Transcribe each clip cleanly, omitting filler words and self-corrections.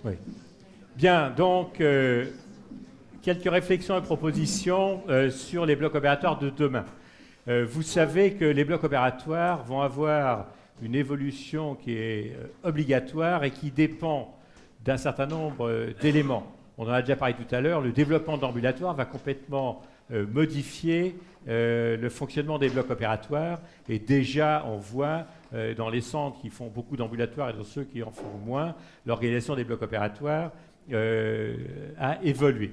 Oui. Bien, donc, quelques réflexions et propositions sur les blocs opératoires de demain. Vous savez que les blocs opératoires vont avoir une évolution qui est obligatoire et qui dépend d'un certain nombre d'éléments. On en a déjà parlé tout à l'heure, le développement d'ambulatoire va complètement modifier le fonctionnement des blocs opératoires. Et déjà, on voit dans les centres qui font beaucoup d'ambulatoires et dans ceux qui en font moins, l'organisation des blocs opératoires a évolué.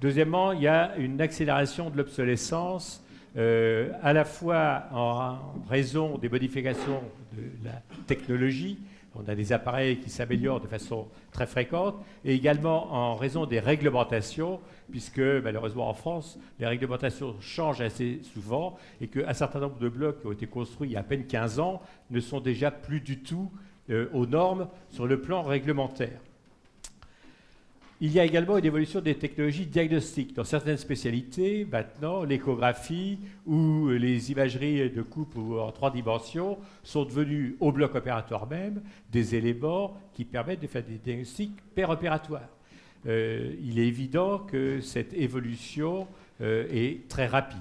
Deuxièmement, il y a une accélération de l'obsolescence, à la fois en raison des modifications de la technologie. On a des appareils qui s'améliorent de façon très fréquente, et également en raison des réglementations, puisque malheureusement en France, les réglementations changent assez souvent, et qu'un certain nombre de blocs qui ont été construits il y a à peine 15 ans ne sont déjà plus du tout aux normes sur le plan réglementaire. Il y a également une évolution des technologies diagnostiques. Dans certaines spécialités, maintenant, l'échographie ou les imageries de coupe en 3 dimensions sont devenues, au bloc opératoire même, des éléments qui permettent de faire des diagnostics péropératoires. Il est évident que cette évolution est très rapide.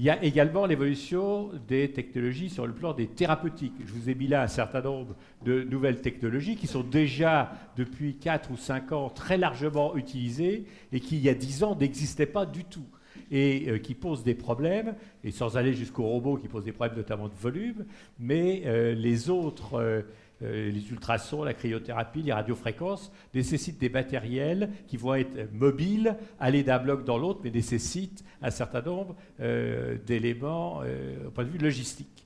Il y a également l'évolution des technologies sur le plan des thérapeutiques. Je vous ai mis là un certain nombre de nouvelles technologies qui sont déjà, depuis 4 ou 5 ans, très largement utilisées et qui, il y a 10 ans, n'existaient pas du tout et qui posent des problèmes, et sans aller jusqu'aux robots qui posent des problèmes notamment de volume, mais les autres... les ultrasons, la cryothérapie, les radiofréquences nécessitent des matériels qui vont être mobiles, aller d'un bloc dans l'autre, mais nécessitent un certain nombre d'éléments au point de vue logistique.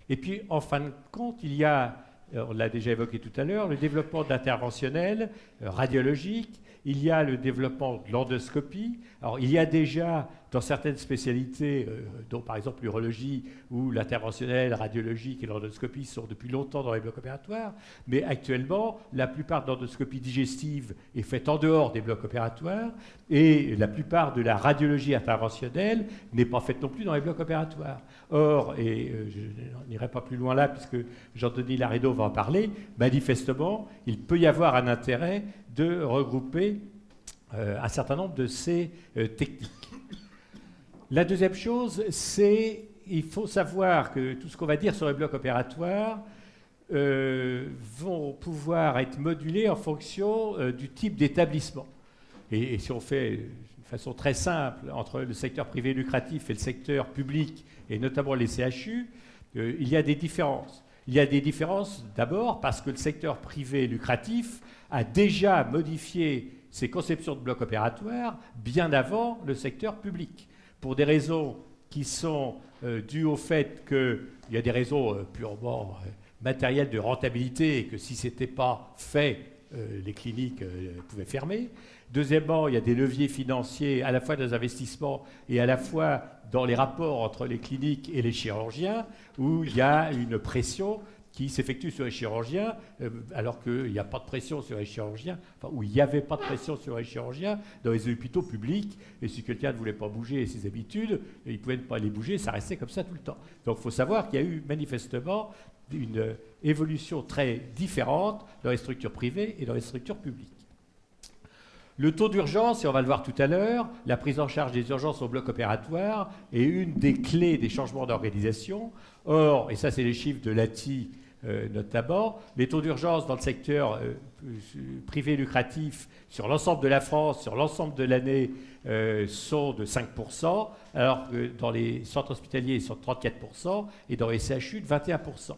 Et puis, en fin de compte, il y a, on l'a déjà évoqué tout à l'heure, le développement d'interventionnel radiologique, il y a le développement de l'endoscopie. Alors, il y a déjà, dans certaines spécialités, dont par exemple l'urologie, où l'interventionnel radiologique et l'endoscopie sont depuis longtemps dans les blocs opératoires, mais actuellement, la plupart de l'endoscopie digestive est faite en dehors des blocs opératoires, et la plupart de la radiologie interventionnelle n'est pas faite non plus dans les blocs opératoires. Or, et je n'irai pas plus loin là, puisque Jean-Denis Laredo va en parler, manifestement, il peut y avoir un intérêt de regrouper un certain nombre de ces techniques. La deuxième chose, c'est qu'il faut savoir que tout ce qu'on va dire sur les blocs opératoires vont pouvoir être modulés en fonction du type d'établissement. Et si on fait de façon très simple entre le secteur privé lucratif et le secteur public, et notamment les CHU, il y a des différences. Il y a des différences d'abord parce que le secteur privé lucratif a déjà modifié ses conceptions de blocs opératoires bien avant le secteur public, pour des raisons qui sont dues au fait qu'il y a des raisons purement matérielles de rentabilité et que si ce n'était pas fait, les cliniques pouvaient fermer. Deuxièmement, il y a des leviers financiers à la fois dans les investissements et à la fois dans les rapports entre les cliniques et les chirurgiens, où il y a une pression qui s'effectue sur les chirurgiens, alors qu'il n'y a pas de pression sur les chirurgiens, enfin, où il n'y avait pas de pression sur les chirurgiens dans les hôpitaux publics, et si quelqu'un ne voulait pas bouger ses habitudes, il ne pouvait pas les bouger, ça restait comme ça tout le temps. Donc il faut savoir qu'il y a eu manifestement une évolution très différente dans les structures privées et dans les structures publiques. Le taux d'urgence, et on va le voir tout à l'heure, la prise en charge des urgences au bloc opératoire est une des clés des changements d'organisation. Or, et ça c'est les chiffres de l'ATI notamment, les taux d'urgence dans le secteur privé lucratif sur l'ensemble de la France, sur l'ensemble de l'année, sont de 5%, alors que dans les centres hospitaliers ils sont de 34% et dans les CHU de 21%.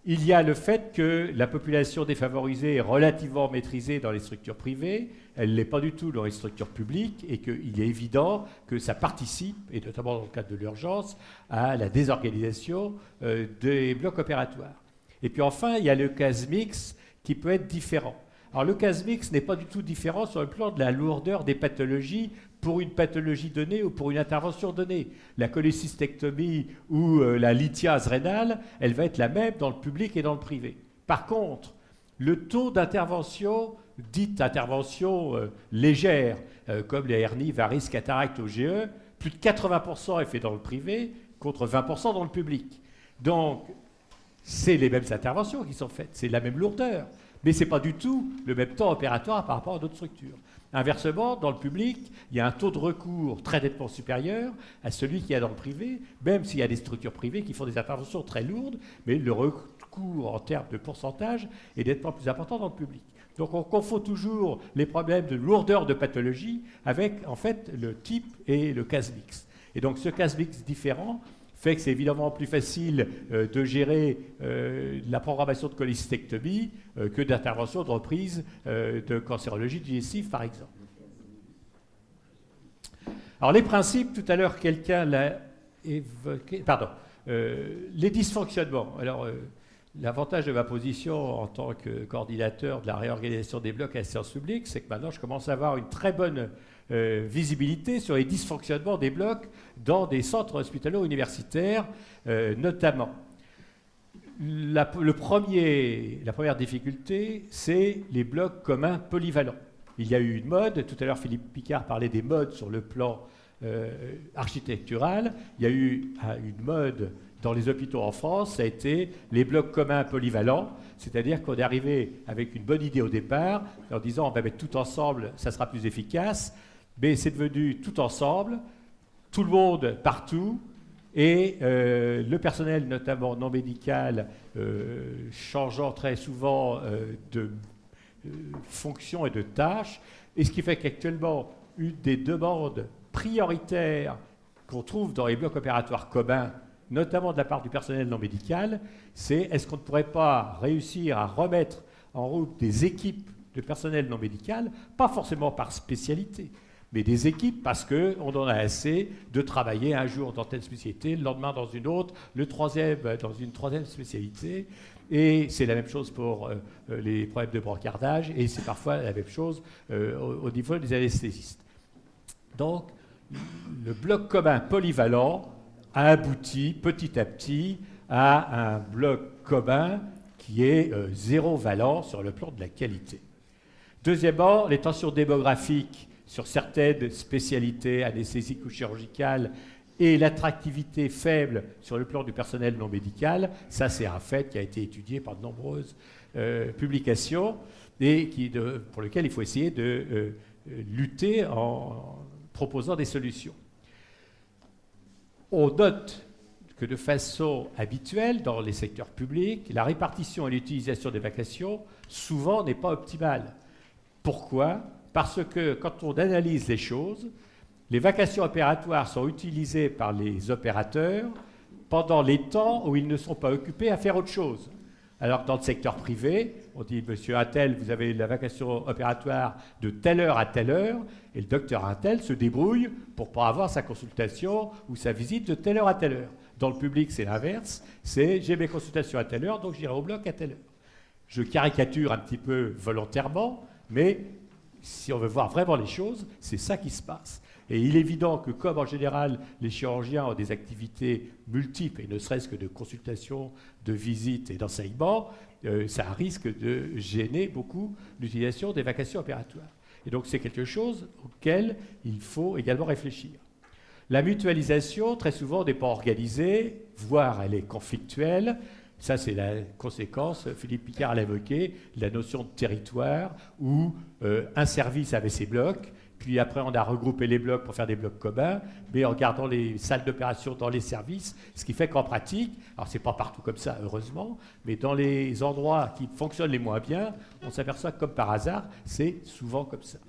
Il y a le fait que la population défavorisée est relativement maîtrisée dans les structures privées, elle ne l'est pas du tout dans les structures publiques, et qu'il est évident que ça participe, et notamment dans le cadre de l'urgence, à la désorganisation des blocs opératoires. Et puis enfin, il y a le CASMIX qui peut être différent. Alors le CASMIX n'est pas du tout différent sur le plan de la lourdeur des pathologies pour une pathologie donnée ou pour une intervention donnée. La cholécystectomie ou la lithiase rénale, elle va être la même dans le public et dans le privé. Par contre, le taux d'intervention, dite intervention légère, comme les hernies, varices, cataractes, OGE, plus de 80% est fait dans le privé contre 20% dans le public. Donc, c'est les mêmes interventions qui sont faites, c'est la même lourdeur. Mais ce n'est pas du tout le même temps opératoire par rapport à d'autres structures. Inversement, dans le public, il y a un taux de recours très nettement supérieur à celui qu'il y a dans le privé, même s'il y a des structures privées qui font des interventions très lourdes, mais le recours en termes de pourcentage est nettement plus important dans le public. Donc on confond toujours les problèmes de lourdeur de pathologie avec en fait le type et le case mix. Et donc ce case mix différent fait que c'est évidemment plus facile de gérer la programmation de cholécystectomie que d'intervention de reprise de cancérologie digestive, par exemple. Alors les principes, tout à l'heure quelqu'un l'a évoqué, pardon, les dysfonctionnements. Alors l'avantage de ma position en tant que coordinateur de la réorganisation des blocs à la science publique, c'est que maintenant je commence à avoir une très bonne visibilité sur les dysfonctionnements des blocs dans des centres hospitalo-universitaires, notamment. La première difficulté, c'est les blocs communs polyvalents. Il y a eu une mode, tout à l'heure Philippe Picard parlait des modes sur le plan architectural, il y a eu une mode dans les hôpitaux en France, ça a été les blocs communs polyvalents, c'est-à-dire qu'on est arrivé avec une bonne idée au départ, en disant on va mettre tout ensemble, ça sera plus efficace, mais c'est devenu tout ensemble, tout le monde partout, et le personnel, notamment non médical, changeant très souvent de fonction et de tâches, et ce qui fait qu'actuellement, une des demandes prioritaires qu'on trouve dans les blocs opératoires communs, notamment de la part du personnel non médical, c'est est-ce qu'on ne pourrait pas réussir à remettre en route des équipes de personnel non médical, pas forcément par spécialité, mais des équipes parce qu'on en a assez de travailler un jour dans telle spécialité, le lendemain dans une autre, le troisième dans une troisième spécialité. Et c'est la même chose pour les problèmes de brancardage, et c'est parfois la même chose au niveau des anesthésistes. Donc, le bloc commun polyvalent a abouti petit à petit à un bloc commun qui est zéro valent sur le plan de la qualité. Deuxièmement, les tensions démographiques sur certaines spécialités anesthésiques ou chirurgicales et l'attractivité faible sur le plan du personnel non médical, ça c'est un fait qui a été étudié par de nombreuses publications et pour lequel il faut essayer de lutter en proposant des solutions. On note que de façon habituelle, dans les secteurs publics, la répartition et l'utilisation des vacations, souvent, n'est pas optimale. Pourquoi ? Parce que quand on analyse les choses, les vacations opératoires sont utilisées par les opérateurs pendant les temps où ils ne sont pas occupés à faire autre chose. Alors que dans le secteur privé, on dit « Monsieur Untel, vous avez la vacation opératoire de telle heure à telle heure », et le docteur Untel se débrouille pour ne pas avoir sa consultation ou sa visite de telle heure à telle heure. Dans le public, c'est l'inverse, c'est « j'ai mes consultations à telle heure, donc j'irai au bloc à telle heure ». Je caricature un petit peu volontairement, mais si on veut voir vraiment les choses, c'est ça qui se passe. Et il est évident que comme en général les chirurgiens ont des activités multiples, et ne serait-ce que de consultation, de visite et d'enseignement, ça risque de gêner beaucoup l'utilisation des vacations opératoires. Et donc c'est quelque chose auquel il faut également réfléchir. La mutualisation, très souvent, n'est pas organisée, voire elle est conflictuelle. Ça, c'est la conséquence, Philippe Picard l'a évoqué, la notion de territoire, où un service avait ses blocs, puis après on a regroupé les blocs pour faire des blocs communs, mais en gardant les salles d'opération dans les services, ce qui fait qu'en pratique, alors c'est pas partout comme ça, heureusement, mais dans les endroits qui fonctionnent les moins bien, on s'aperçoit que comme par hasard, c'est souvent comme ça.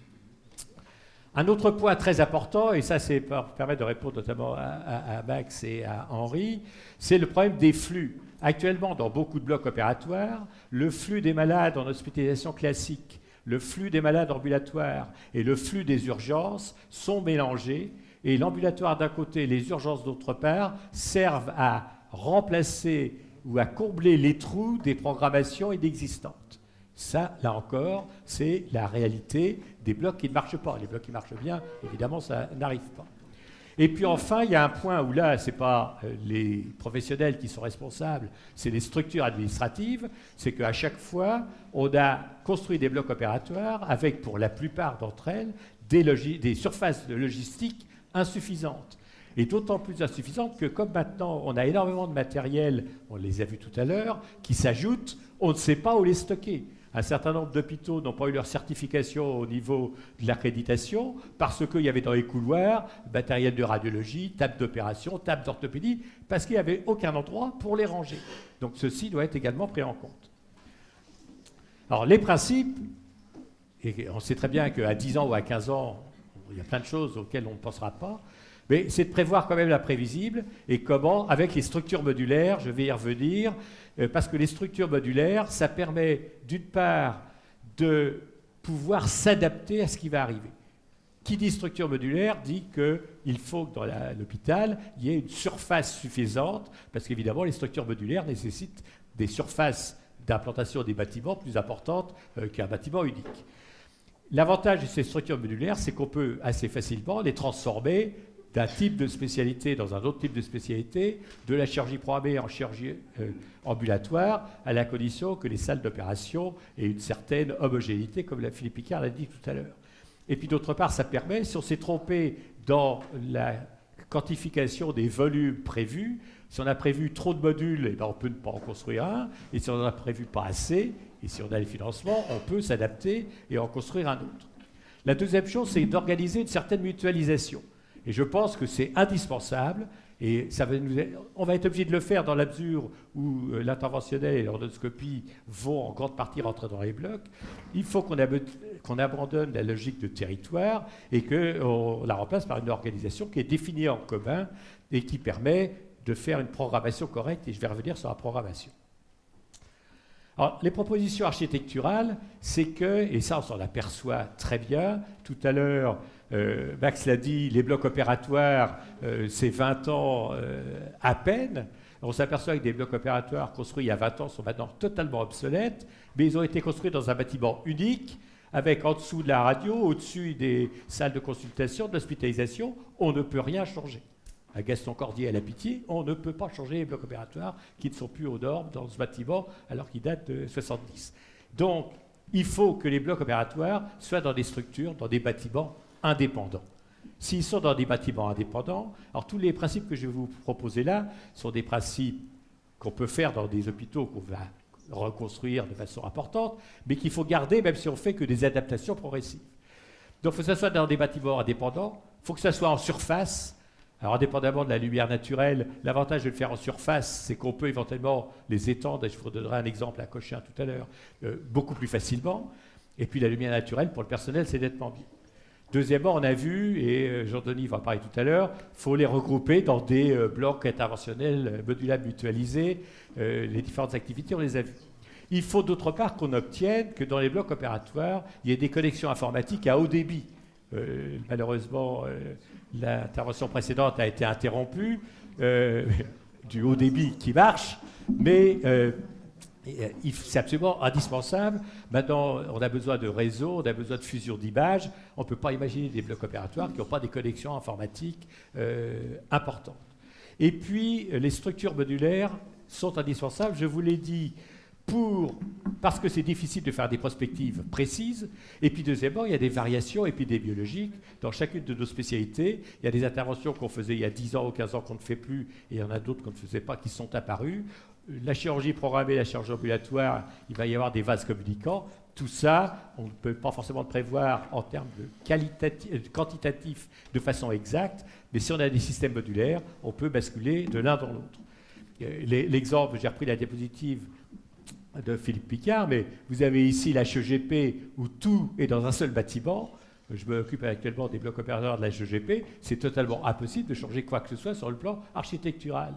Un autre point très important, et ça c'est pour permettre de répondre notamment à Max et à Henri, c'est le problème des flux. Actuellement, dans beaucoup de blocs opératoires, le flux des malades en hospitalisation classique, le flux des malades ambulatoires et le flux des urgences sont mélangés, et l'ambulatoire d'un côté et les urgences d'autre part servent à remplacer ou à combler les trous des programmations inexistantes. Ça, là encore, c'est la réalité des blocs qui ne marchent pas. Les blocs qui marchent bien, évidemment, ça n'arrive pas. Et puis enfin, il y a un point où là, ce n'est pas les professionnels qui sont responsables, c'est les structures administratives, c'est qu'à chaque fois, on a construit des blocs opératoires avec, pour la plupart d'entre elles, des surfaces de logistique insuffisantes. Et d'autant plus insuffisantes que comme maintenant, on a énormément de matériel, on les a vus tout à l'heure, qui s'ajoutent, on ne sait pas où les stocker. Un certain nombre d'hôpitaux n'ont pas eu leur certification au niveau de l'accréditation parce qu'il y avait dans les couloirs matériel de radiologie, table d'opération, table d'orthopédie, parce qu'il n'y avait aucun endroit pour les ranger. Donc ceci doit être également pris en compte. Alors les principes, et on sait très bien qu'à 10 ans ou à 15 ans, il y a plein de choses auxquelles on ne pensera pas, mais c'est de prévoir quand même l'imprévisible et comment, avec les structures modulaires, je vais y revenir, parce que les structures modulaires, ça permet d'une part de pouvoir s'adapter à ce qui va arriver. Qui dit structure modulaire dit qu'il faut que dans l'hôpital, il y ait une surface suffisante, parce qu'évidemment, les structures modulaires nécessitent des surfaces d'implantation des bâtiments plus importantes qu'un bâtiment unique. L'avantage de ces structures modulaires, c'est qu'on peut assez facilement les transformer d'un type de spécialité dans un autre type de spécialité, de la chirurgie programmée en chirurgie ambulatoire, à la condition que les salles d'opération aient une certaine homogénéité, comme Philippe Picard l'a dit tout à l'heure. Et puis d'autre part, ça permet, si on s'est trompé dans la quantification des volumes prévus, si on a prévu trop de modules, eh ben on peut ne pas en construire un, et si on n'en a prévu pas assez, et si on a les financements, on peut s'adapter et en construire un autre. La deuxième chose, c'est d'organiser une certaine mutualisation. Et je pense que c'est indispensable, et on va être obligé de le faire dans la mesure où l'interventionnel et l'endoscopie vont en grande partie rentrer dans les blocs. Il faut qu'on abandonne la logique de territoire et qu'on la remplace par une organisation qui est définie en commun et qui permet de faire une programmation correcte, et je vais revenir sur la programmation. Alors, les propositions architecturales, c'est que, et ça on s'en aperçoit très bien, tout à l'heure, Max l'a dit, les blocs opératoires, c'est 20 ans à peine. On s'aperçoit que des blocs opératoires construits il y a 20 ans sont maintenant totalement obsolètes, mais ils ont été construits dans un bâtiment unique, avec en dessous de la radio, au-dessus des salles de consultation, de l'hospitalisation, on ne peut rien changer. À Gaston-Cordier, à la Pitié, on ne peut pas changer les blocs opératoires qui ne sont plus aux normes dans ce bâtiment alors qu'ils datent de 70. Donc, il faut que les blocs opératoires soient dans des structures, dans des bâtiments indépendants. S'ils sont dans des bâtiments indépendants, alors tous les principes que je vais vous proposer là sont des principes qu'on peut faire dans des hôpitaux qu'on va reconstruire de façon importante, mais qu'il faut garder même si on fait que des adaptations progressives. Donc, il faut que ça soit dans des bâtiments indépendants, il faut que ça soit en surface. Alors, indépendamment de la lumière naturelle, l'avantage de le faire en surface, c'est qu'on peut éventuellement les étendre, et je vous donnerai un exemple à Cochin tout à l'heure, beaucoup plus facilement. Et puis, la lumière naturelle, pour le personnel, c'est nettement mieux. Deuxièmement, on a vu, et Jean-Denis va en parler tout à l'heure, il faut les regrouper dans des blocs interventionnels modulables mutualisés. Les différentes activités, on les a vues. Il faut d'autre part qu'on obtienne que dans les blocs opératoires, il y ait des connexions informatiques à haut débit. Malheureusement, l'intervention précédente a été interrompue, du haut débit qui marche, mais c'est absolument indispensable. Maintenant, on a besoin de réseaux, on a besoin de fusion d'images. On ne peut pas imaginer des blocs opératoires qui n'ont pas des connexions informatiques importantes. Et puis, les structures modulaires sont indispensables, je vous l'ai dit, parce que c'est difficile de faire des prospectives précises, et puis deuxièmement, il y a des variations épidémiologiques dans chacune de nos spécialités. Il y a des interventions qu'on faisait il y a 10 ans ou 15 ans qu'on ne fait plus, et il y en a d'autres qu'on ne faisait pas qui sont apparues. La chirurgie programmée, la chirurgie ambulatoire, il va y avoir des vases communicants. Tout ça, on ne peut pas forcément le prévoir en termes de quantitatif de façon exacte, mais si on a des systèmes modulaires, on peut basculer de l'un dans l'autre. L'exemple, j'ai repris la diapositive de Philippe Picard, mais vous avez ici la HEGP où tout est dans un seul bâtiment. Je m'occupe actuellement des blocs opératoires de la HEGP. C'est totalement impossible de changer quoi que ce soit sur le plan architectural.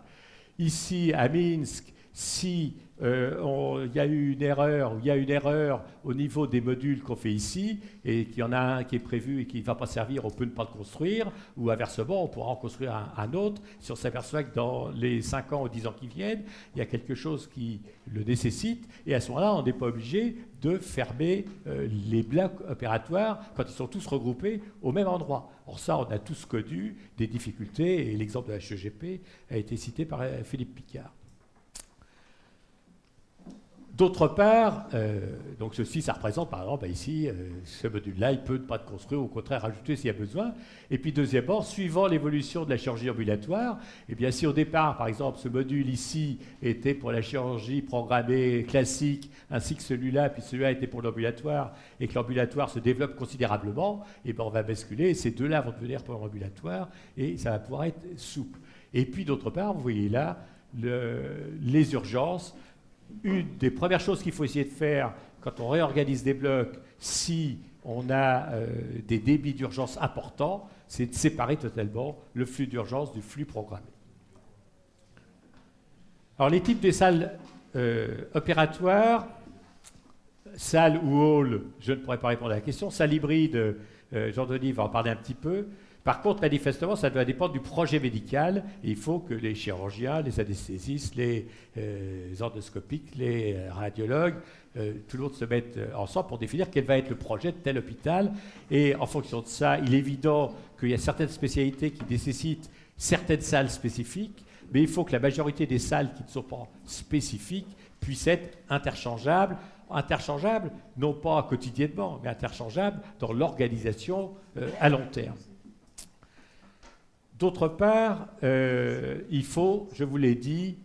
Ici, à Minsk, si il y a eu une erreur, ou il y a une erreur au niveau des modules qu'on fait ici, et qu'il y en a un qui est prévu et qui ne va pas servir, on peut ne pas le construire, ou inversement, on pourra en construire un autre, si on s'aperçoit que dans les 5 ans ou 10 ans qui viennent, il y a quelque chose qui le nécessite, et à ce moment-là, on n'est pas obligé de fermer les blocs opératoires quand ils sont tous regroupés au même endroit. Or ça, on a tous connu des difficultés, et l'exemple de la HEGP a été cité par Philippe Picard. D'autre part, donc ceci, ça représente par exemple ici, ce module-là, il peut ne pas être construit, au contraire rajouter s'il y a besoin. Et puis deuxièmement, suivant l'évolution de la chirurgie ambulatoire, eh bien si au départ, par exemple, ce module ici était pour la chirurgie programmée classique, ainsi que celui-là, puis celui-là était pour l'ambulatoire, et que l'ambulatoire se développe considérablement, eh bien on va basculer, et ces deux-là vont devenir pour l'ambulatoire, et ça va pouvoir être souple. Et puis d'autre part, vous voyez là, les urgences. Une des premières choses qu'il faut essayer de faire quand on réorganise des blocs, si on a des débits d'urgence importants, c'est de séparer totalement le flux d'urgence du flux programmé. Alors les types de salles opératoires, salle ou hall, je ne pourrais pas répondre à la question. Salle hybride, Jean-Denis va en parler un petit peu. Par contre, manifestement, ça doit dépendre du projet médical. Et il faut que les chirurgiens, les anesthésistes, les endoscopiques, les radiologues, tout le monde se mettent ensemble pour définir quel va être le projet de tel hôpital. Et en fonction de ça, il est évident qu'il y a certaines spécialités qui nécessitent certaines salles spécifiques, mais il faut que la majorité des salles qui ne sont pas spécifiques puissent être interchangeables. Interchangeables, non pas quotidiennement, mais interchangeables dans l'organisation à long terme. D'autre part, il faut, je vous l'ai dit,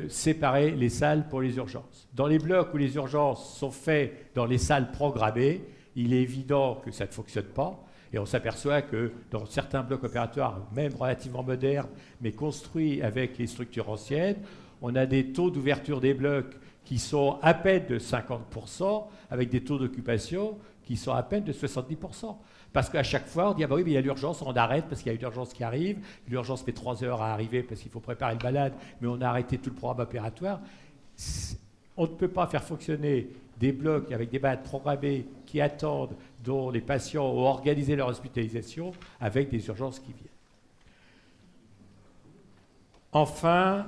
séparer les salles pour les urgences. Dans les blocs où les urgences sont faites dans les salles programmées, il est évident que ça ne fonctionne pas. Et on s'aperçoit que dans certains blocs opératoires, même relativement modernes, mais construits avec les structures anciennes, on a des taux d'ouverture des blocs qui sont à peine de 50%, avec des taux d'occupation qui sont à peine de 70%. Parce qu'à chaque fois, on dit, ah bah oui, mais il y a l'urgence, on arrête parce qu'il y a une urgence qui arrive. L'urgence met 3 heures à arriver parce qu'il faut préparer le malade, mais on a arrêté tout le programme opératoire. On ne peut pas faire fonctionner des blocs avec des malades programmés qui attendent, dont les patients ont organisé leur hospitalisation, avec des urgences qui viennent. Enfin,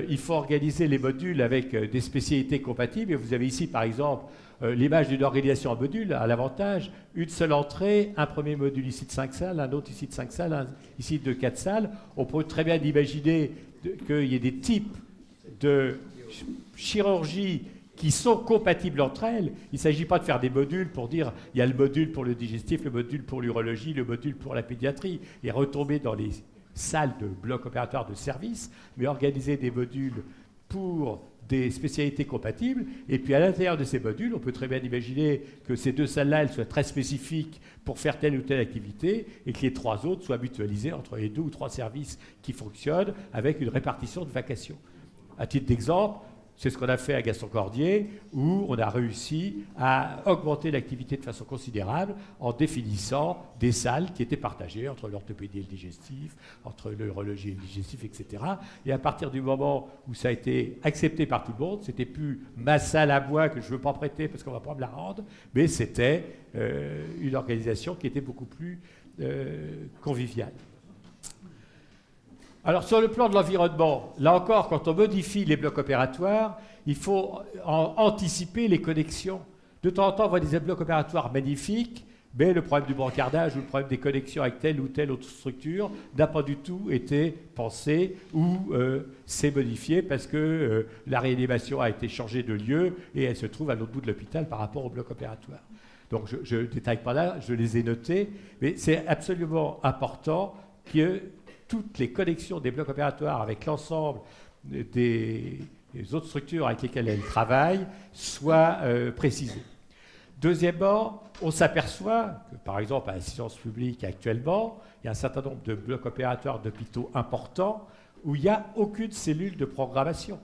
il faut organiser les modules avec des spécialités compatibles. Et vous avez ici, par exemple, l'image d'une organisation en module à l'avantage, une seule entrée, un premier module ici de 5 salles, un autre ici de 5 salles, un ici de 4 salles. On peut très bien imaginer qu'il y ait des types de chirurgie qui sont compatibles entre elles. Il ne s'agit pas de faire des modules pour dire il y a le module pour le digestif, le module pour l'urologie, le module pour la pédiatrie, et retomber dans les salles de blocs opératoires de service, mais organiser des modules pour des spécialités compatibles. Et puis à l'intérieur de ces modules, on peut très bien imaginer que ces deux salles-là, elles soient très spécifiques pour faire telle ou telle activité, et que les 3 autres soient mutualisées entre les 2 ou 3 services qui fonctionnent avec une répartition de vacations. À titre d'exemple, c'est ce qu'on a fait à Gaston-Cordier, où on a réussi à augmenter l'activité de façon considérable en définissant des salles qui étaient partagées entre l'orthopédie et le digestif, entre l'urologie et le digestif, etc. Et à partir du moment où ça a été accepté par tout le monde, c'était plus ma salle à moi que je ne veux pas prêter parce qu'on ne va pas me la rendre, mais c'était une organisation qui était beaucoup plus conviviale. Alors, sur le plan de l'environnement, là encore, quand on modifie les blocs opératoires, il faut anticiper les connexions. De temps en temps, on voit des blocs opératoires magnifiques, mais le problème du brancardage ou le problème des connexions avec telle ou telle autre structure n'a pas du tout été pensé ou s'est modifié parce que la réanimation a été changée de lieu et elle se trouve à l'autre bout de l'hôpital par rapport au bloc opératoire. Donc, je ne détaille pas là, je les ai notés, mais c'est absolument important que toutes les connexions des blocs opératoires avec l'ensemble des autres structures avec lesquelles elles travaillent soient précisées. Deuxièmement, on s'aperçoit que, par exemple, à l'assistance publique actuellement, il y a un certain nombre de blocs opératoires d'hôpitaux importants où il n'y a aucune cellule de programmation.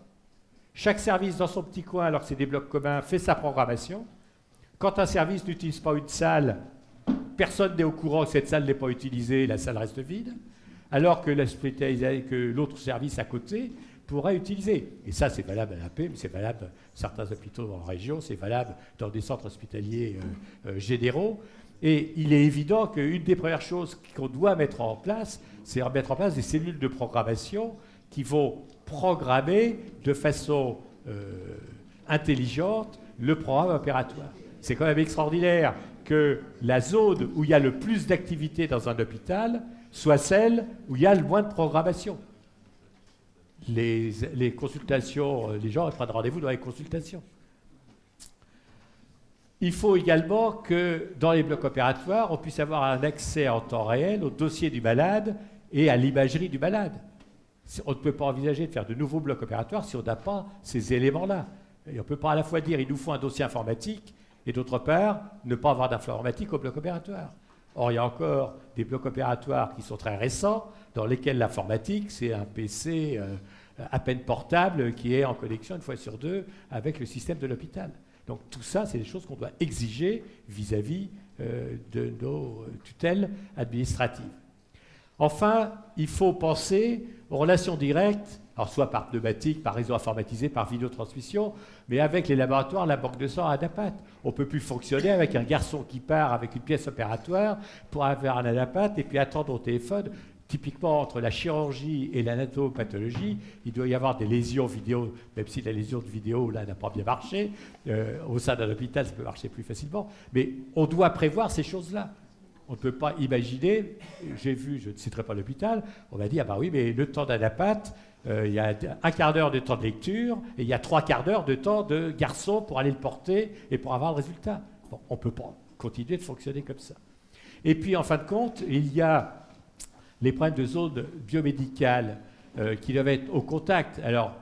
Chaque service dans son petit coin, alors que c'est des blocs communs, fait sa programmation. Quand un service n'utilise pas une salle, personne n'est au courant que cette salle n'est pas utilisée, la salle reste vide, alors que l'autre service à côté pourrait utiliser. Et ça, c'est valable à la paix, mais c'est valable dans certains hôpitaux en région, c'est valable dans des centres hospitaliers généraux. Et il est évident qu'une des premières choses qu'on doit mettre en place, c'est mettre en place des cellules de programmation qui vont programmer de façon intelligente le programme opératoire. C'est quand même extraordinaire que la zone où il y a le plus d'activité dans un hôpital soit celle où il y a le moins de programmation. Les consultations, les gens prennent rendez-vous dans les consultations. Il faut également que dans les blocs opératoires, on puisse avoir un accès en temps réel au dossier du malade et à l'imagerie du malade. On ne peut pas envisager de faire de nouveaux blocs opératoires si on n'a pas ces éléments-là. Et on ne peut pas à la fois dire il nous faut un dossier informatique et d'autre part ne pas avoir d'informatique au bloc opératoire. Or, il y a encore des blocs opératoires qui sont très récents dans lesquels l'informatique, c'est un PC à peine portable qui est en connexion une fois sur deux avec le système de l'hôpital. Donc tout ça, c'est des choses qu'on doit exiger vis-à-vis de nos tutelles administratives. Enfin, il faut penser aux relations directes, alors soit par pneumatique, par réseau informatisé, par vidéotransmission, mais avec les laboratoires, la banque de sang à Adapat. On ne peut plus fonctionner avec un garçon qui part avec une pièce opératoire pour avoir un Adapat et puis attendre au téléphone. Typiquement, entre la chirurgie et l'anatomopathologie, il doit y avoir des lésions vidéo, même si la lésion de vidéo, là, n'a pas bien marché. Au sein d'un hôpital, ça peut marcher plus facilement. Mais on doit prévoir ces choses-là. On ne peut pas imaginer, j'ai vu, je ne citerai pas l'hôpital, on m'a dit, ah ben oui, mais le temps d'Adapat, il y a un quart d'heure de temps de lecture et il y a 3/4 d'heure de temps de garçon pour aller le porter et pour avoir le résultat. Bon, on ne peut pas continuer de fonctionner comme ça. Et puis, en fin de compte, il y a les problèmes de zones biomédicales qui doivent être au contact. Alors,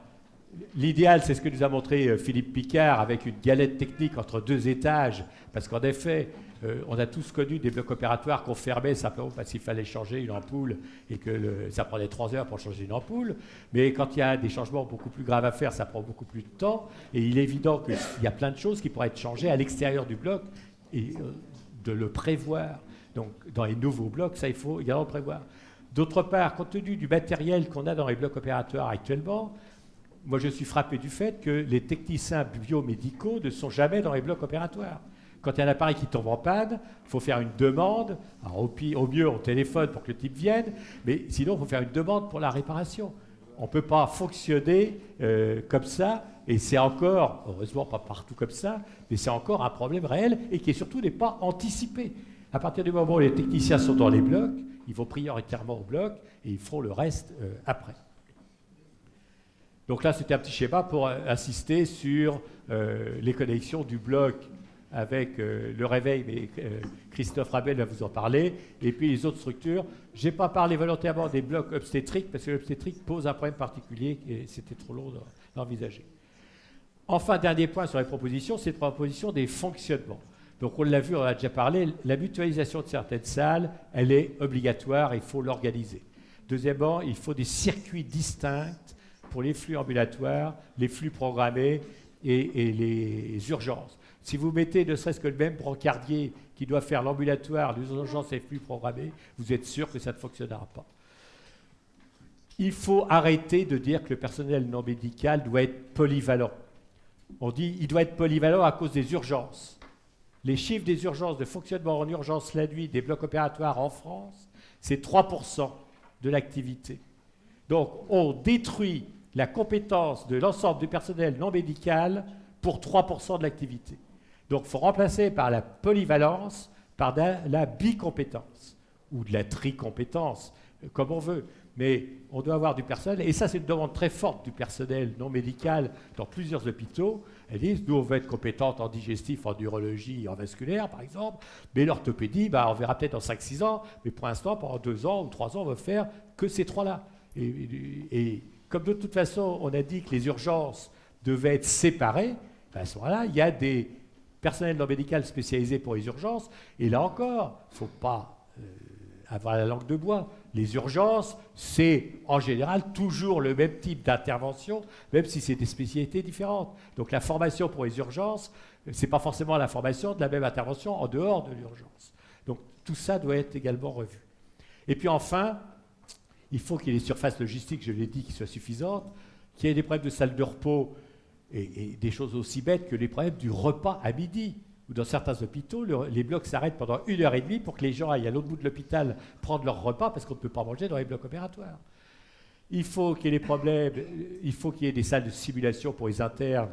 l'idéal, c'est ce que nous a montré Philippe Picard avec une galette technique entre 2 étages, parce qu'en effet, on a tous connu des blocs opératoires qu'on fermait simplement parce qu'il fallait changer une ampoule et que ça prenait 3 heures pour changer une ampoule. Mais quand il y a des changements beaucoup plus graves à faire, ça prend beaucoup plus de temps. Et il est évident qu'il y a plein de choses qui pourraient être changées à l'extérieur du bloc et de le prévoir. Donc, dans les nouveaux blocs, ça, il faut également le prévoir. D'autre part, compte tenu du matériel qu'on a dans les blocs opératoires actuellement, moi, je suis frappé du fait que les techniciens biomédicaux ne sont jamais dans les blocs opératoires. Quand il y a un appareil qui tombe en panne, il faut faire une demande. Alors, au mieux, on téléphone pour que le type vienne, mais sinon, il faut faire une demande pour la réparation. On ne peut pas fonctionner comme ça, et c'est encore, heureusement pas partout comme ça, mais c'est encore un problème réel et qui surtout n'est pas anticipé. À partir du moment où les techniciens sont dans les blocs, ils vont prioritairement au bloc et ils feront le reste après. Donc là, c'était un petit schéma pour insister sur les connexions du bloc avec le réveil, mais Christophe Rabel va vous en parler, et puis les autres structures. Je n'ai pas parlé volontairement des blocs obstétriques, parce que l'obstétrique pose un problème particulier, et c'était trop long d'envisager. Enfin, dernier point sur les propositions, c'est la proposition des fonctionnements. Donc on l'a vu, on a déjà parlé, la mutualisation de certaines salles, elle est obligatoire, il faut l'organiser. Deuxièmement, il faut des circuits distincts pour les flux ambulatoires, les flux programmés et les urgences. Si vous mettez ne serait-ce que le même brancardier qui doit faire l'ambulatoire, les urgences et les flux programmés, vous êtes sûr que ça ne fonctionnera pas. Il faut arrêter de dire que le personnel non médical doit être polyvalent. On dit qu'il doit être polyvalent à cause des urgences. Les chiffres des urgences, de fonctionnement en urgence la nuit des blocs opératoires en France, c'est 3% de l'activité. Donc on détruit la compétence de l'ensemble du personnel non médical pour 3% de l'activité. Donc il faut remplacer par la polyvalence, par la bicompétence, ou de la tricompétence, comme on veut. Mais on doit avoir du personnel, et ça c'est une demande très forte du personnel non médical dans plusieurs hôpitaux. Elles disent, nous on veut être compétentes en digestif, en urologie, en vasculaire par exemple, mais l'orthopédie, on verra peut-être dans 5-6 ans, mais pour l'instant, pendant 2 ans ou 3 ans, on va faire que ces 3-là. Et comme de toute façon, on a dit que les urgences devaient être séparées, à ce moment-là, il y a des personnels non médicaux spécialisés pour les urgences, et là encore, il ne faut pas avoir la langue de bois. Les urgences, c'est en général toujours le même type d'intervention, même si c'est des spécialités différentes. Donc la formation pour les urgences, ce n'est pas forcément la formation de la même intervention en dehors de l'urgence. Donc tout ça doit être également revu. Et puis enfin, il faut qu'il y ait des surfaces logistiques, je l'ai dit, qui soient suffisantes, qu'il y ait des problèmes de salles de repos et des choses aussi bêtes que les problèmes du repas à midi. Ou dans certains hôpitaux, les blocs s'arrêtent pendant 1h30 pour que les gens aillent à l'autre bout de l'hôpital prendre leur repas parce qu'on ne peut pas manger dans les blocs opératoires. Il faut qu'il y ait des problèmes, il faut qu'il y ait des salles de simulation pour les internes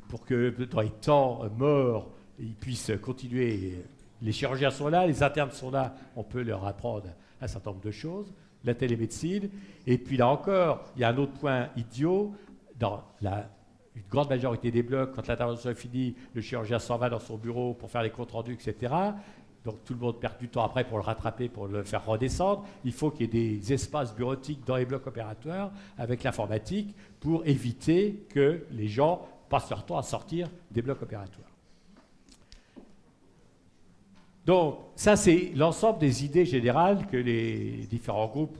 pour que dans les temps morts, ils puissent continuer. Les chirurgiens sont là, les internes sont là, on peut leur apprendre un certain nombre de choses, la télémédecine. Et puis là encore, il y a un autre point idiot dans une grande majorité des blocs, quand l'intervention est finie, le chirurgien s'en va dans son bureau pour faire les comptes rendus, etc. Donc tout le monde perd du temps après pour le rattraper, pour le faire redescendre. Il faut qu'il y ait des espaces bureautiques dans les blocs opératoires avec l'informatique pour éviter que les gens passent leur temps à sortir des blocs opératoires. Donc ça, c'est l'ensemble des idées générales que les différents groupes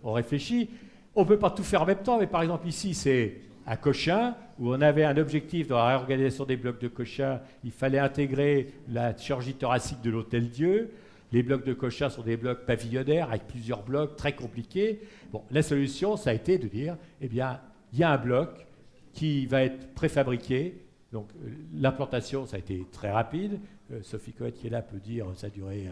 ont réfléchi. On ne peut pas tout faire en même temps, mais par exemple ici, c'est à Cochin, où on avait un objectif dans la réorganisation des blocs de Cochin. Il fallait intégrer la chirurgie thoracique de l'Hôtel-Dieu. Les blocs de Cochin sont des blocs pavillonnaires avec plusieurs blocs très compliqués. Bon, la solution, ça a été de dire, eh bien, il y a un bloc qui va être préfabriqué. Donc l'implantation, ça a été très rapide. Sophie Coët, qui est là, peut dire ça a duré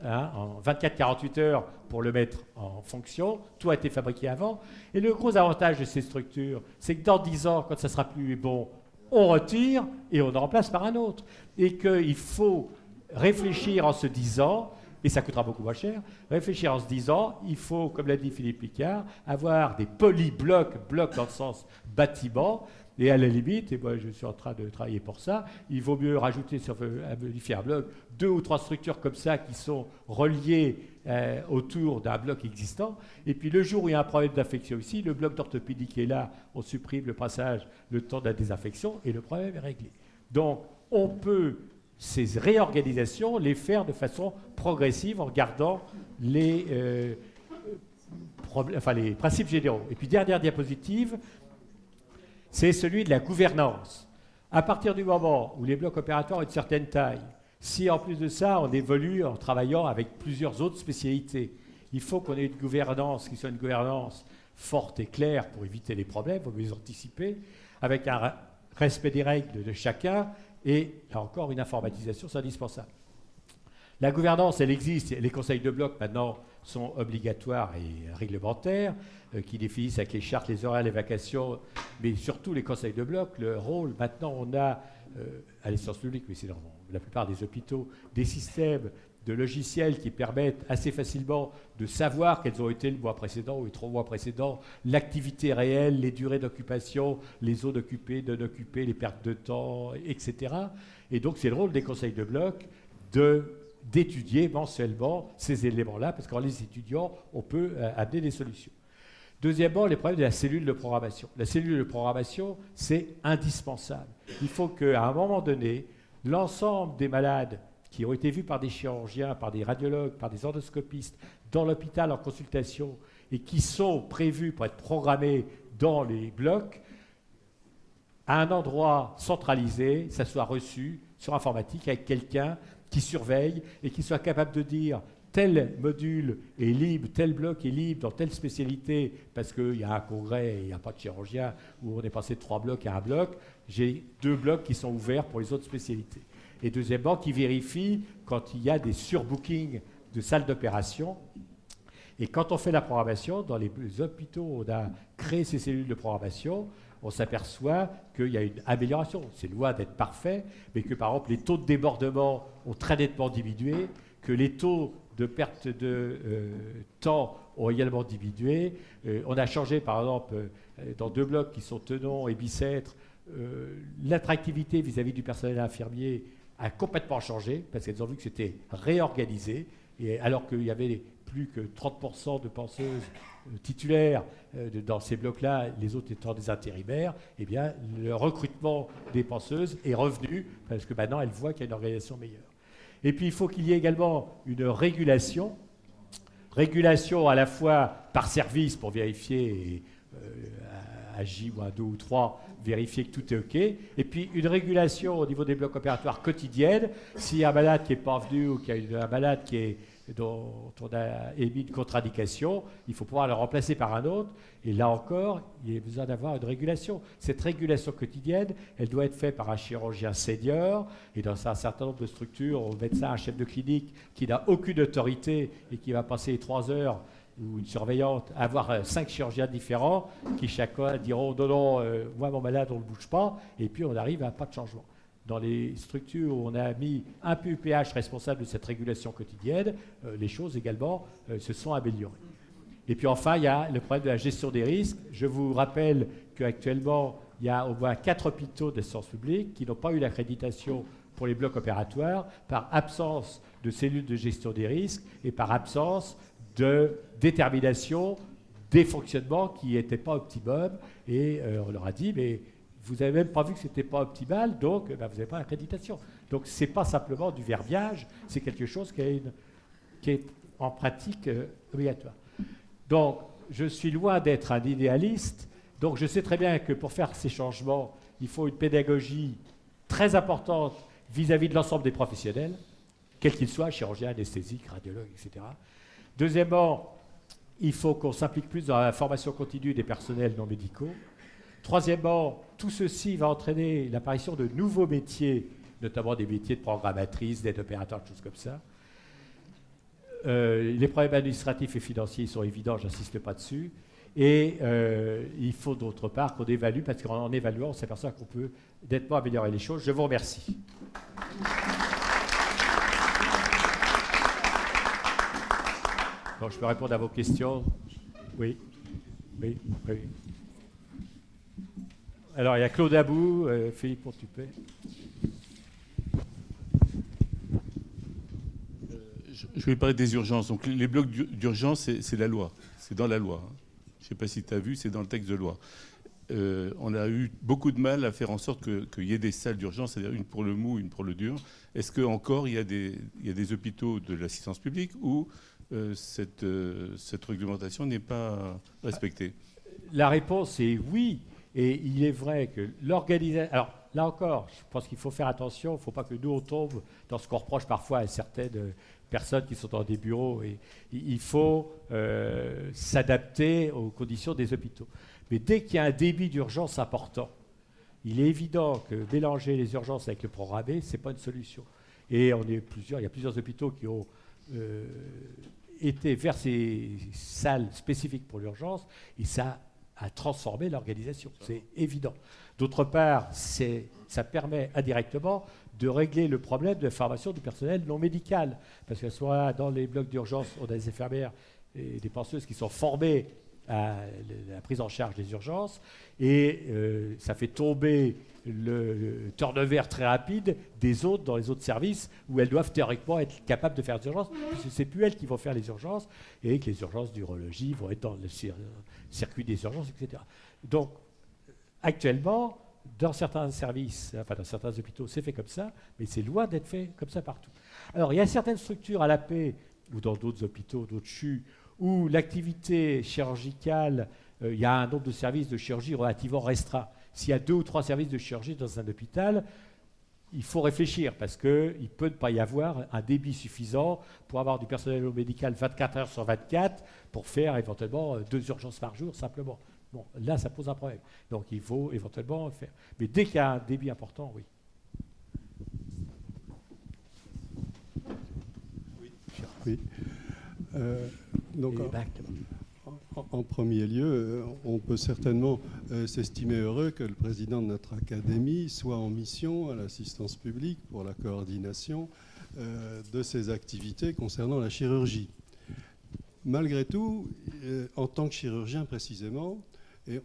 en 24-48 heures pour le mettre en fonction. Tout a été fabriqué avant. Et le gros avantage de ces structures, c'est que dans 10 ans, quand ça sera plus bon, on retire et on en remplace par un autre. Et qu'il faut réfléchir en se disant, et ça coûtera beaucoup moins cher, réfléchir en se disant, il faut, comme l'a dit Philippe Picard, avoir des polyblocs, blocs dans le sens bâtiment. Et à la limite, et moi je suis en train de travailler pour ça, il vaut mieux rajouter sur un modifier un bloc 2 ou 3 structures comme ça qui sont reliées autour d'un bloc existant. Et puis le jour où il y a un problème d'infection ici, le bloc d'orthopédie qui est là, on supprime le passage, le temps de la désinfection et le problème est réglé. Donc on peut, ces réorganisations, les faire de façon progressive en gardant les principes généraux. Et puis dernière diapositive, c'est celui de la gouvernance. À partir du moment où les blocs opératoires ont une certaine taille, si en plus de ça, on évolue en travaillant avec plusieurs autres spécialités, il faut qu'on ait une gouvernance qui soit une gouvernance forte et claire pour éviter les problèmes, pour les anticiper, avec un respect des règles de chacun et, là encore, une informatisation, c'est indispensable. La gouvernance, elle existe. Les conseils de bloc, maintenant, sont obligatoires et réglementaires, qui définissent avec les chartes, les horaires, les vacations, mais surtout les conseils de bloc. Le rôle, maintenant, on a, à l'essence publique, mais c'est dans la plupart des hôpitaux, des systèmes de logiciels qui permettent assez facilement de savoir quels ont été le mois précédent ou les 3 mois précédents, l'activité réelle, les durées d'occupation, les zones occupées, non occupées, les pertes de temps, etc. Et donc, c'est le rôle des conseils de bloc d'étudier mensuellement ces éléments-là, parce qu'en les étudiant, on peut amener des solutions. Deuxièmement, les problèmes de la cellule de programmation. La cellule de programmation, c'est indispensable. Il faut qu'à un moment donné, l'ensemble des malades qui ont été vus par des chirurgiens, par des radiologues, par des endoscopistes, dans l'hôpital en consultation, et qui sont prévus pour être programmés dans les blocs, à un endroit centralisé, ça soit reçu sur informatique avec quelqu'un qui surveille et qui soit capable de dire tel module est libre, tel bloc est libre dans telle spécialité parce qu'il y a un congrès et il n'y a pas de chirurgien où on est passé de 3 blocs à un bloc, j'ai 2 blocs qui sont ouverts pour les autres spécialités. Et deuxièmement, qui vérifie quand il y a des surbookings de salles d'opération. Et quand on fait la programmation, dans les hôpitaux, on a créé ces cellules de programmation, on s'aperçoit qu'il y a une amélioration. C'est loin d'être parfait, mais que par exemple les taux de débordement ont très nettement diminué, que les taux de perte de temps ont également diminué. On a changé par exemple dans 2 blocs qui sont Tenon et Bicêtre, l'attractivité vis-à-vis du personnel infirmier a complètement changé parce qu'elles ont vu que c'était réorganisé, et alors qu'il y avait plus que 30% de penseuses titulaires dans ces blocs-là, les autres étant des intérimaires, eh bien, le recrutement des penseuses est revenu parce que maintenant, elles voient qu'il y a une organisation meilleure. Et puis, il faut qu'il y ait également une régulation à la fois par service pour vérifier, à J ou à 2 ou 3, vérifier que tout est OK, et puis une régulation au niveau des blocs opératoires quotidiennes. S'il y a un malade qui n'est pas venu ou qu'il y a un malade dont on a émis une contre-indication, il faut pouvoir le remplacer par un autre. Et là encore, il y a besoin d'avoir une régulation. Cette régulation quotidienne, elle doit être faite par un chirurgien senior. Et dans un certain nombre de structures, on va mettre ça à un chef de clinique qui n'a aucune autorité et qui va passer 3 heures, ou une surveillante, avoir 5 chirurgiens différents qui chacun diront non, moi mon malade on ne le bouge pas, et puis on arrive à pas de changement. Dans les structures où on a mis un PUPH responsable de cette régulation quotidienne, les choses également se sont améliorées. Et puis enfin, il y a le problème de la gestion des risques. Je vous rappelle qu'actuellement, il y a au moins 4 hôpitaux d'assistance publique qui n'ont pas eu l'accréditation pour les blocs opératoires par absence de cellules de gestion des risques et par absence de détermination des fonctionnements qui n'étaient pas optimum. Et on leur a dit, mais vous n'avez même pas vu que ce n'était pas optimal, donc vous n'avez pas l'accréditation. Donc ce n'est pas simplement du verbiage, c'est quelque chose qui est en pratique obligatoire. Donc je suis loin d'être un idéaliste, donc je sais très bien que pour faire ces changements, il faut une pédagogie très importante vis-à-vis de l'ensemble des professionnels, quels qu'ils soient, chirurgiens, anesthésiques, radiologues, etc. Deuxièmement, il faut qu'on s'implique plus dans la formation continue des personnels non médicaux. Troisièmement, tout ceci va entraîner l'apparition de nouveaux métiers, notamment des métiers de programmatrice, d'aide opérateur, des choses comme ça. Les problèmes administratifs et financiers sont évidents, je n'insiste pas dessus. Et il faut d'autre part qu'on évalue, parce qu'en évaluant, on s'aperçoit qu'on peut nettement améliorer les choses. Je vous remercie. Bon, je peux répondre à vos questions. Oui. Oui. Oui. Alors, il y a Claude Abou, Philippe Pontupet. Je vais parler des urgences. Donc, les blocs d'urgence, c'est la loi. C'est dans la loi. Je ne sais pas si tu as vu, c'est dans le texte de loi. On a eu beaucoup de mal à faire en sorte qu'il y ait des salles d'urgence, c'est-à-dire une pour le mou, une pour le dur. Est-ce qu'encore il y a des hôpitaux de l'assistance publique où cette réglementation n'est pas respectée? La réponse est oui. Et il est vrai que l'organisation... Alors, là encore, je pense qu'il faut faire attention. Il ne faut pas que nous, on tombe dans ce qu'on reproche parfois à certaines personnes qui sont dans des bureaux. Et il faut s'adapter aux conditions des hôpitaux. Mais dès qu'il y a un débit d'urgence important, il est évident que mélanger les urgences avec le programmé, ce n'est pas une solution. Et il y a plusieurs hôpitaux qui ont été vers ces salles spécifiques pour l'urgence, et ça a transformé l'organisation. C'est évident. D'autre part, ça permet indirectement de régler le problème de la formation du personnel non médical. Parce que soit dans les blocs d'urgence, on a des infirmières et des penseuses qui sont formées à la prise en charge des urgences, et ça fait tomber le turnover très rapide des autres dans les autres services où elles doivent théoriquement être capables de faire des urgences, puisque c'est plus elles qui vont faire les urgences, et que les urgences d'urologie vont être dans le circuit des urgences, etc. Donc, actuellement, dans certains services, enfin dans certains hôpitaux, c'est fait comme ça, mais c'est loin d'être fait comme ça partout. Alors, il y a certaines structures à la paix, ou dans d'autres hôpitaux, d'autres CHU, où l'activité chirurgicale, il y a un nombre de services de chirurgie relativement restreint. S'il y a 2 ou 3 services de chirurgie dans un hôpital, il faut réfléchir, parce qu'il ne peut pas y avoir un débit suffisant pour avoir du personnel médical 24 heures sur 24 pour faire éventuellement 2 urgences par jour simplement. Bon, là, ça pose un problème. Donc, il faut éventuellement faire. Mais dès qu'il y a un débit important, oui. Oui. Donc, en premier lieu, on peut certainement s'estimer heureux que le président de notre académie soit en mission à l'assistance publique pour la coordination de ses activités concernant la chirurgie. Malgré tout, en tant que chirurgien précisément,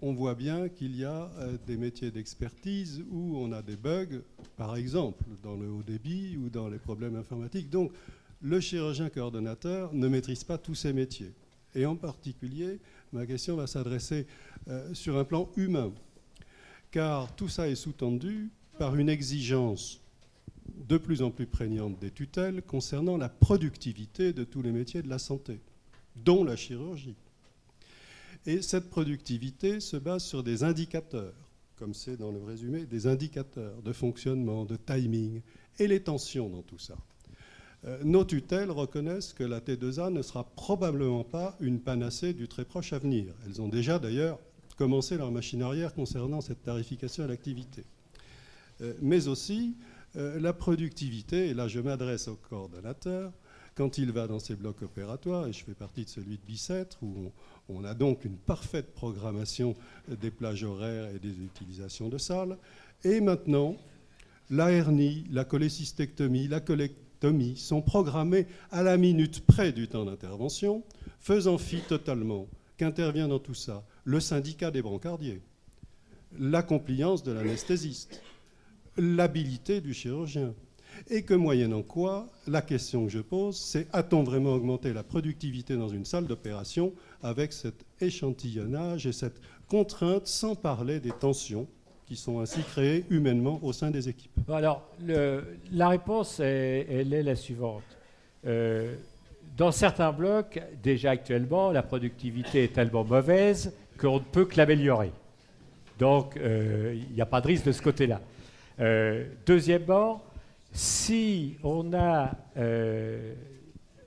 on voit bien qu'il y a des métiers d'expertise où on a des bugs, par exemple dans le haut débit ou dans les problèmes informatiques. Donc, le chirurgien coordonnateur ne maîtrise pas tous ces métiers. Et en particulier, ma question va s'adresser sur un plan humain, car tout ça est sous-tendu par une exigence de plus en plus prégnante des tutelles concernant la productivité de tous les métiers de la santé, dont la chirurgie. Et cette productivité se base sur des indicateurs, comme c'est dans le résumé, des indicateurs de fonctionnement, de timing, et les tensions dans tout ça. Nos tutelles reconnaissent que la T2A ne sera probablement pas une panacée du très proche avenir. Elles ont déjà d'ailleurs commencé leur machine arrière concernant cette tarification à l'activité. Mais aussi la productivité, et là je m'adresse au coordonnateur, quand il va dans ses blocs opératoires, et je fais partie de celui de Bicêtre, où on a donc une parfaite programmation des plages horaires et des utilisations de salles, et maintenant la hernie, la cholécystectomie, la colectomie sont programmés à la minute près du temps d'intervention, faisant fi totalement qu'intervient dans tout ça le syndicat des brancardiers. la compliance de l'anesthésiste, l'habilité du chirurgien. Et que moyennant quoi, la question que je pose, c'est a-t-on vraiment augmenté la productivité dans une salle d'opération avec cet échantillonnage et cette contrainte, sans parler des tensions qui sont ainsi créées humainement au sein des équipes? Alors, la réponse, elle est la suivante. Dans certains blocs, déjà actuellement, la productivité est tellement mauvaise qu'on ne peut que l'améliorer. Donc, il n'y a pas de risque de ce côté-là. Deuxièmement, si on a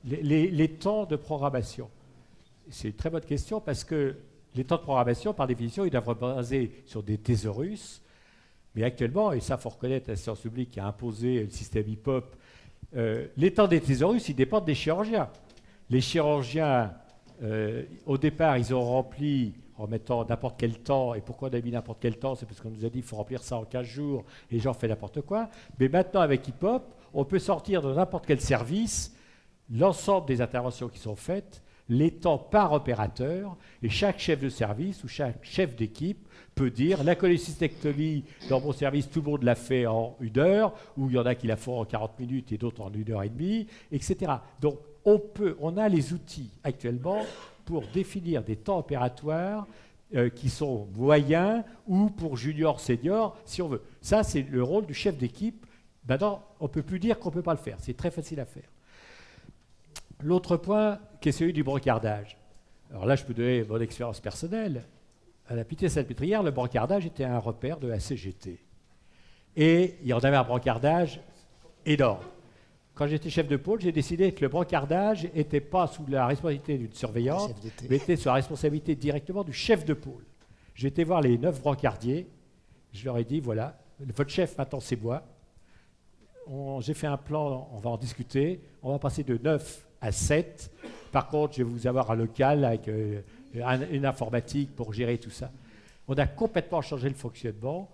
les temps de programmation, c'est une très bonne question parce que les temps de programmation, par définition, ils doivent être basés sur des thésaurus. Mais actuellement, et ça, il faut reconnaître la science publique qui a imposé le système hip-hop, les temps des thésaurus, ils dépendent des chirurgiens. Les chirurgiens, au départ, ils ont rempli en mettant n'importe quel temps. Et pourquoi on a mis n'importe quel temps? C'est parce qu'on nous a dit qu'il faut remplir ça en 15 jours. Et les gens font n'importe quoi. Mais maintenant, avec hip-hop, on peut sortir de n'importe quel service l'ensemble des interventions qui sont faites, les temps par opérateur, et chaque chef de service ou chaque chef d'équipe peut dire la cholécystectomie dans mon service, tout le monde l'a fait en 1 heure, ou il y en a qui la font en 40 minutes et d'autres en 1 heure et demie, etc. Donc on a les outils actuellement pour définir des temps opératoires qui sont moyens ou pour junior, senior, si on veut. Ça, c'est le rôle du chef d'équipe. Maintenant, on ne peut plus dire qu'on ne peut pas le faire. C'est très facile à faire. L'autre point, qui est celui du brancardage. Alors là, je peux donner mon expérience personnelle. À la Pitié-Salpêtrière, le brancardage était un repère de la CGT. Et il y en avait un brancardage énorme. Quand j'étais chef de pôle, j'ai décidé que le brancardage n'était pas sous la responsabilité d'une surveillante, mais était sous la responsabilité directement du chef de pôle. J'ai été voir les 9 brancardiers. Je leur ai dit, voilà, votre chef, maintenant, c'est moi. J'ai fait un plan, on va en discuter. On va passer de 9 à 7. Par contre, je vais vous avoir un local avec une informatique pour gérer tout ça. On a complètement changé le fonctionnement.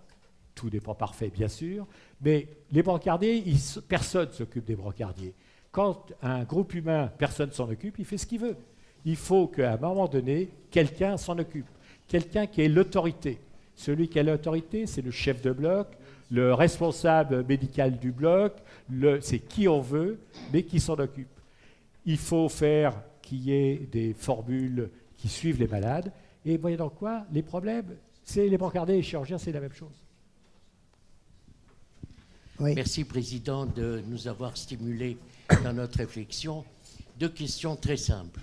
Tout n'est pas parfait, bien sûr. Mais les brancardiers, personne ne s'occupe des brancardiers. Quand un groupe humain, personne ne s'en occupe, il fait ce qu'il veut. Il faut qu'à un moment donné, quelqu'un s'en occupe. Quelqu'un qui ait l'autorité. Celui qui a l'autorité, c'est le chef de bloc, le responsable médical du bloc, c'est qui on veut, mais qui s'en occupe. Il faut faire qu'il y ait des formules qui suivent les malades. Et voyez donc quoi, les problèmes, c'est les brancardiers et les chirurgiens, c'est la même chose. Oui. Merci, Président, de nous avoir stimulés dans notre réflexion. 2 questions très simples.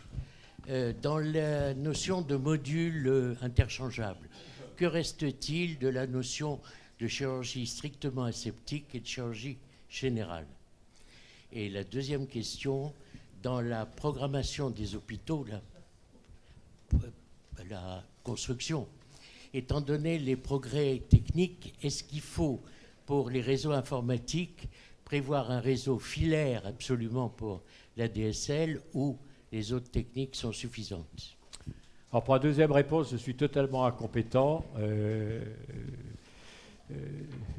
Dans la notion de module interchangeable, que reste-t-il de la notion de chirurgie strictement aseptique et de chirurgie générale? Et la deuxième question, dans la programmation des hôpitaux, la construction, étant donné les progrès techniques, est-ce qu'il faut, pour les réseaux informatiques, prévoir un réseau filaire absolument pour la DSL ou les autres techniques sont suffisantes? Alors pour la deuxième réponse, je suis totalement incompétent.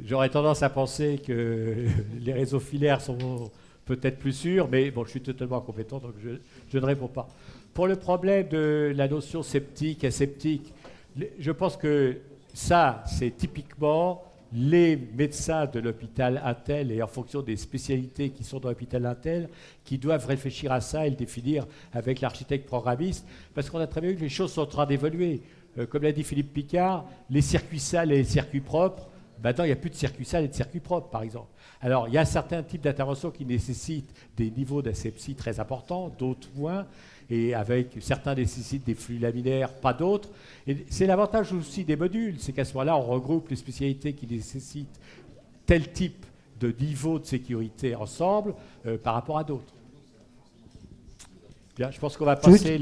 J'aurais tendance à penser que les réseaux filaires sont peut-être plus sûrs, mais bon, je suis totalement incompétent, donc je ne réponds pas. Pour le problème de la notion septique, aseptique, je pense que ça, c'est typiquement les médecins de l'hôpital Intel et en fonction des spécialités qui sont dans l'hôpital Intel qui doivent réfléchir à ça et le définir avec l'architecte programmiste parce qu'on a très bien vu que les choses sont en train d'évoluer. Comme l'a dit Philippe Picard, les circuits sales et les circuits propres, maintenant il n'y a plus de circuits sales et de circuits propres par exemple. Alors il y a certains types d'interventions qui nécessitent des niveaux d'asepsie très importants, d'autres moins, et avec certains nécessitent des flux laminaires, pas d'autres. Et c'est l'avantage aussi des modules, c'est qu'à ce moment-là, on regroupe les spécialités qui nécessitent tel type de niveau de sécurité ensemble par rapport à d'autres. Bien, je pense qu'on va passer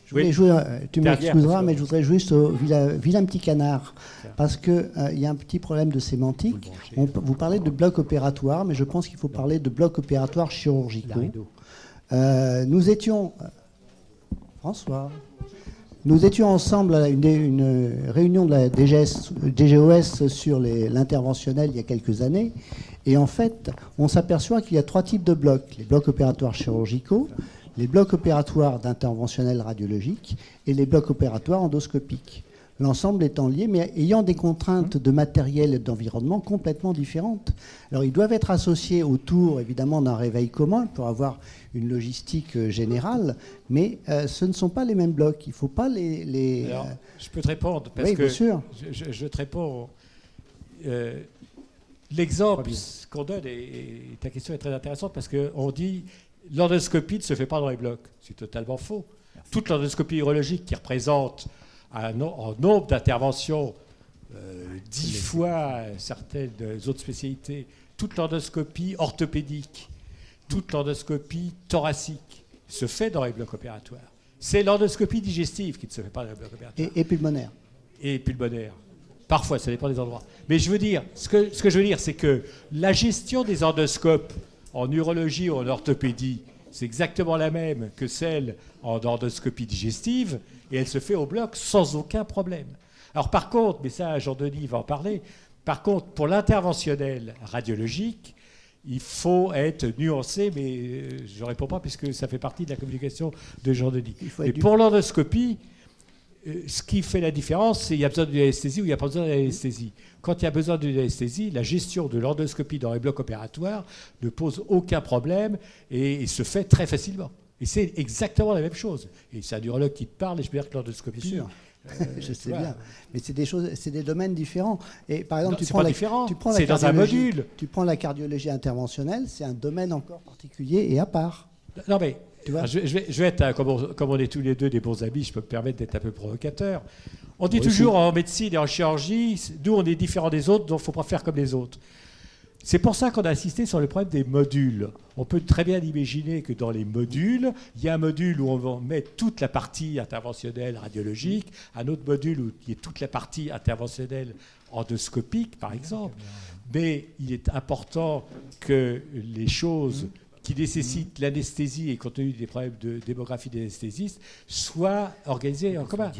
je voulais jouer, tu m'excuseras, mais je voudrais juste au vilain petit canard, parce qu'il y a un petit problème de sémantique. Vous parlez de bloc opératoire, mais je pense qu'il faut parler de bloc opératoire chirurgicaux. Nous étions ensemble à une réunion de la DGOS sur l'interventionnel il y a quelques années, et en fait, on s'aperçoit qu'il y a 3 types de blocs. Les blocs opératoires chirurgicaux, les blocs opératoires d'interventionnel radiologique et les blocs opératoires endoscopiques. l'ensemble étant lié, mais ayant des contraintes de matériel et d'environnement complètement différentes. Alors, ils doivent être associés autour, évidemment, d'un réveil commun pour avoir une logistique générale, mais ce ne sont pas les mêmes blocs. Il ne faut pas les... Alors, je peux te répondre, parce oui, que bien sûr. Je te réponds. L'exemple qu'on donne, et ta question est très intéressante, parce qu'on dit l'endoscopie ne se fait pas dans les blocs. C'est totalement faux. Merci. Toute l'endoscopie urologique qui représente en nombre d'interventions 10 fois certaines autres spécialités, toute l'endoscopie orthopédique, toute l'endoscopie thoracique se fait dans les blocs opératoires. C'est l'endoscopie digestive qui ne se fait pas dans les blocs opératoires. Et pulmonaire. Et pulmonaire. Parfois, ça dépend des endroits. Mais je veux dire, ce que je veux dire, c'est que la gestion des endoscopes en urologie ou en orthopédie, c'est exactement la même que celle en endoscopie digestive, et elle se fait au bloc sans aucun problème. Alors par contre, mais ça, Jean-Denis va en parler, par contre, pour l'interventionnel radiologique, il faut être nuancé, mais je ne réponds pas puisque ça fait partie de la communication de Jean-Denis. Et pour l'endoscopie, ce qui fait la différence, c'est qu'il y a besoin d'une anesthésie ou il n'y a pas besoin d'une anesthésie. Quand il y a besoin d'une anesthésie, la gestion de l'endoscopie dans les blocs opératoires ne pose aucun problème et se fait très facilement. Et c'est exactement la même chose. Et c'est un urologue qui te parle et je peux dire que l'endoscopie... Bien sûr. Je sais bien, mais c'est des choses, c'est des domaines différents. Et par exemple, c'est dans un module. Tu prends la cardiologie interventionnelle, c'est un domaine encore particulier et à part. Non mais tu vois, je vais être comme on est tous les deux des bons amis, je peux me permettre d'être un peu provocateur. On dit toujours en médecine et en chirurgie, nous on est différents des autres, donc il ne faut pas faire comme les autres. C'est pour ça qu'on a insisté sur le problème des modules. On peut très bien imaginer que dans les modules, il y a un module où on va mettre toute la partie interventionnelle radiologique, un autre module où il y a toute la partie interventionnelle endoscopique, par exemple. Mais il est important que les choses qui nécessitent l'anesthésie et compte tenu des problèmes de démographie des anesthésistes soient organisées en commun.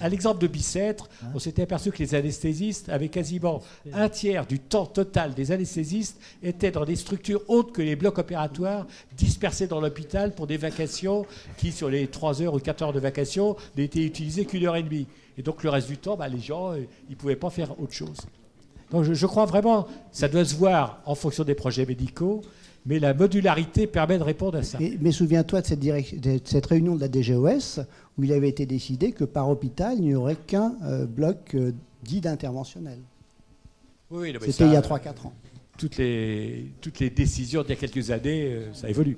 À l'exemple de Bicêtre, on s'était aperçu que les anesthésistes avaient quasiment un tiers du temps total des anesthésistes étaient dans des structures autres que les blocs opératoires dispersés dans l'hôpital pour des vacations qui, sur les 3 heures ou 4 heures de vacations, n'étaient utilisées qu'1 heure et demie. Et donc le reste du temps, les gens, ils ne pouvaient pas faire autre chose. Donc je crois vraiment, ça doit se voir en fonction des projets médicaux, mais la modularité permet de répondre à ça. Mais souviens-toi de cette réunion de la DGOS où il avait été décidé que par hôpital, il n'y aurait qu'un bloc dit d'interventionnel. Oui, c'était il y a 3-4 ans. Toutes les décisions d'il y a quelques années, ça évolue.